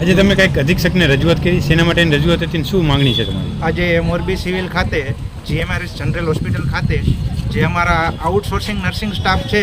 આજે તમે કંઈક અધિક્ષકને રજૂઆત કરી, શેના માટેની રજૂઆત હતી, શું માંગણી છે તમારી? આજે મોરબી સિવિલ ખાતે GMRS જનરલ હોસ્પિટલ ખાતે જે અમારા આઉટસોર્સિંગ નર્સિંગ સ્ટાફ છે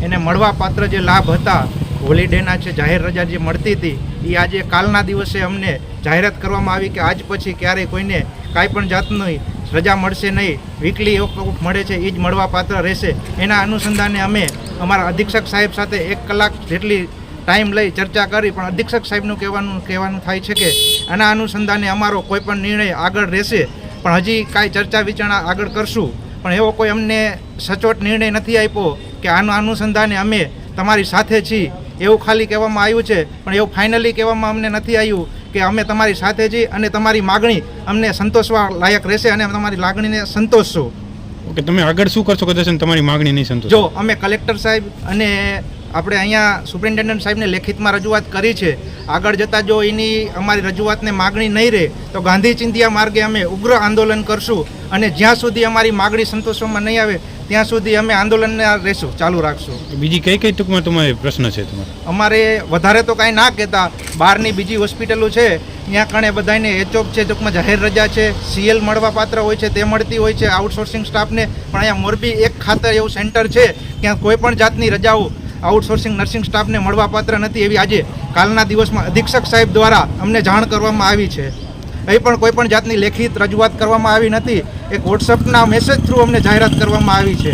એને મળવાપાત્ર જે લાભ હતા, હોલિડેના છે, જાહેર રજા જે મળતી હતી, એ આજે કાલના દિવસે અમને જાહેરાત કરવામાં આવી કે આજ પછી ક્યારેય કોઈને કાંઈ પણ જાતની રજા મળશે નહીં, વીકલી ઓફ મળે છે એ જ મળવાપાત્ર રહેશે. એના અનુસંધાને અમે અમારા અધિક્ષક સાહેબ સાથે 1 કલાક જેટલી ટાઈમ લઈ ચર્ચા કરી, પણ અધિક્ષક સાહેબનું કહેવાનું થાય છે કે આના અનુસંધાને અમારો કોઈ પણ નિર્ણય આગળ રહેશે, પણ હજી કાંઈ ચર્ચા વિચારણા આગળ કરશું, પણ એવો કોઈ અમને સચોટ નિર્ણય નથી આપ્યો કે આના અનુસંધાને અમે તમારી સાથે છીએ એવું ખાલી કહેવામાં આવ્યું છે, પણ એવું ફાઇનલી કહેવામાં અમને નથી આવ્યું કે અમે તમારી સાથે છીએ અને તમારી માગણી અમને સંતોષવા લાયક રહેશે અને તમારી લાગણીને સંતોષશું. ઓકે, તમે આગળ શું કરશો કદાચ તમારી માગણી નહીં સંતોષ? જો અમે કલેક્ટર સાહેબ અને આપણે અહીંયા સુપ્રિન્ટેન્ડન્ટ સાહેબને લેખિતમાં રજૂઆત કરી છે, આગળ જતાં જો એની અમારી રજૂઆતને માગણી નહીં રહે તો ગાંધી ચિંધ્યા માર્ગે અમે ઉગ્ર આંદોલન કરશું અને જ્યાં સુધી અમારી માગણી સંતોષવામાં નહીં આવે ત્યાં સુધી અમે આંદોલનને રહેશું, ચાલુ રાખશું. બીજી કઈ કઈ ટૂંકમાં તમારે પ્રશ્ન છે તમારે? અમારે વધારે તો કાંઈ ના કહેતા, બહારની બીજી હોસ્પિટલો છે ત્યાં કણે બધાને એચઓપ છે, ટૂંકમાં જાહેર રજા છે, CL મળવાપાત્ર હોય છે તે મળતી હોય છે આઉટસોર્સિંગ સ્ટાફને, પણ અહીંયા મોરબી એક ખાતર એવું સેન્ટર છે ત્યાં કોઈ પણ જાતની રજાઓ આઉટસોર્સિંગ નર્સિંગ સ્ટાફને મળવાપાત્ર નથી, એવી આજે કાલના દિવસમાં અધિક્ષક સાહેબ દ્વારા અમને જાણ કરવામાં આવી છે. અહીં પણ કોઈ પણ જાતની લેખિત રજૂઆત કરવામાં આવી નથી, એક વોટ્સઅપના મેસેજ થ્રુ અમને જાહેરાત કરવામાં આવી છે.